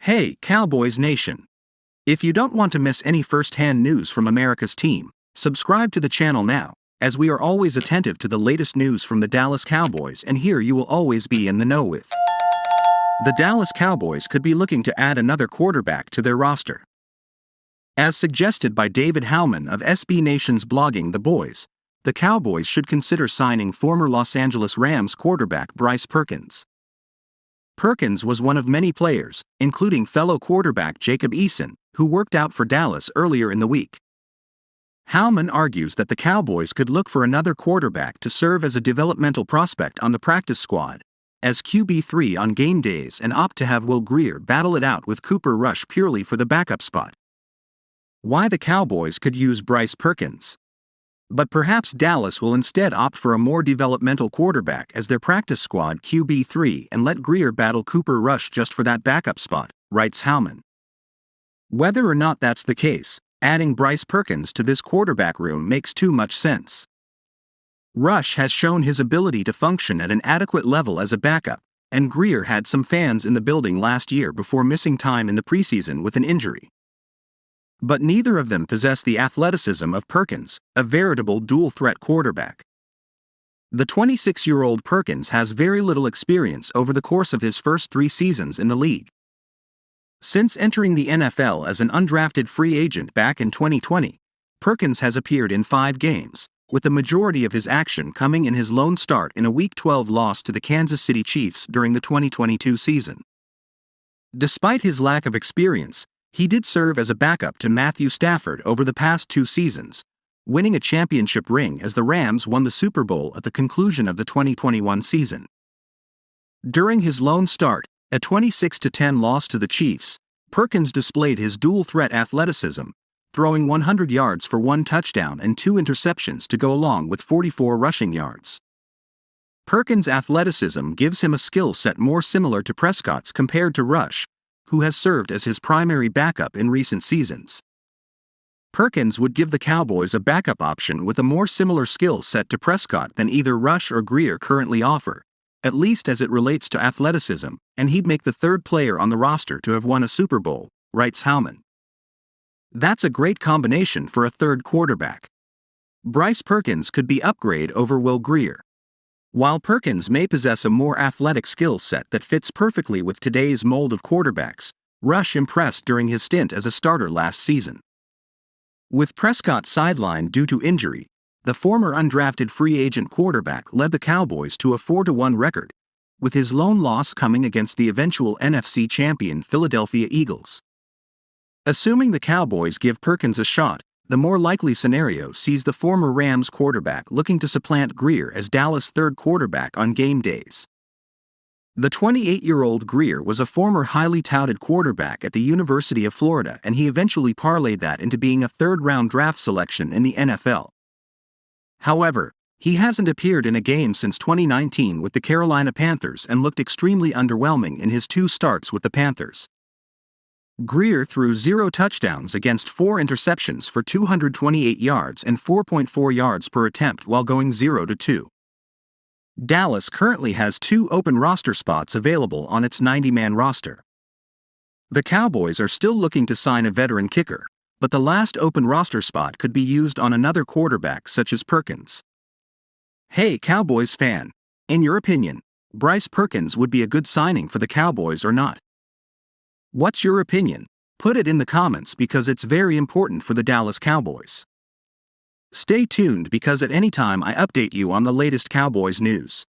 Hey, Cowboys Nation! If you don't want to miss any first-hand news from America's team, subscribe to the channel now, as we are always attentive to the latest news from the Dallas Cowboys, and here you will always be in the know with. The Dallas Cowboys could be looking to add another quarterback to their roster. As suggested by David Howman of SB Nation's blogging The Boys, the Cowboys should consider signing former Los Angeles Rams quarterback Bryce Perkins. Perkins was one of many players, including fellow quarterback Jacob Eason, who worked out for Dallas earlier in the week. Howman argues that the Cowboys could look for another quarterback to serve as a developmental prospect on the practice squad, as QB3 on game days, and opt to have Will Grier battle it out with Cooper Rush purely for the backup spot. Why the Cowboys could use Bryce Perkins? But perhaps Dallas will instead opt for a more developmental quarterback as their practice squad QB3 and let Grier battle Cooper Rush just for that backup spot, writes Howman. Whether or not that's the case, adding Bryce Perkins to this quarterback room makes too much sense. Rush has shown his ability to function at an adequate level as a backup, and Grier had some fans in the building last year before missing time in the preseason with an injury. But neither of them possess the athleticism of Perkins, a veritable dual-threat quarterback. The 26-year-old Perkins has very little experience over the course of his first 3 seasons in the league. Since entering the NFL as an undrafted free agent back in 2020, Perkins has appeared in 5 games, with the majority of his action coming in his lone start in a Week 12 loss to the Kansas City Chiefs during the 2022 season. Despite his lack of experience, he did serve as a backup to Matthew Stafford over the past 2 seasons, winning a championship ring as the Rams won the Super Bowl at the conclusion of the 2021 season. During his lone start, a 26-10 loss to the Chiefs, Perkins displayed his dual-threat athleticism, throwing 100 yards for 1 touchdown and 2 interceptions to go along with 44 rushing yards. Perkins' athleticism gives him a skill set more similar to Prescott's compared to Rush, who has served as his primary backup in recent seasons. Perkins would give the Cowboys a backup option with a more similar skill set to Prescott than either Rush or Grier currently offer, at least as it relates to athleticism, and he'd make the 3rd player on the roster to have won a Super Bowl, writes Howman. That's a great combination for a 3rd quarterback. Bryce Perkins could be upgrade over Will Grier. While Perkins may possess a more athletic skill set that fits perfectly with today's mold of quarterbacks, Rush impressed during his stint as a starter last season. With Prescott sidelined due to injury, the former undrafted free agent quarterback led the Cowboys to a 4-1 record, with his lone loss coming against the eventual NFC champion Philadelphia Eagles. Assuming the Cowboys give Perkins a shot, the more likely scenario sees the former Rams quarterback looking to supplant Grier as Dallas' 3rd quarterback on game days. The 28-year-old Grier was a former highly touted quarterback at the University of Florida, and he eventually parlayed that into being a 3rd-round draft selection in the NFL. However, he hasn't appeared in a game since 2019 with the Carolina Panthers and looked extremely underwhelming in his 2 starts with the Panthers. Grier threw 0 touchdowns against 4 interceptions for 228 yards and 4.4 yards per attempt while going 0-2. Dallas currently has 2 open roster spots available on its 90-man roster. The Cowboys are still looking to sign a veteran kicker, but the last open roster spot could be used on another quarterback such as Perkins. Hey Cowboys fan, in your opinion, Bryce Perkins would be a good signing for the Cowboys or not? What's your opinion? Put it in the comments because it's very important for the Dallas Cowboys. Stay tuned because at any time I update you on the latest Cowboys news.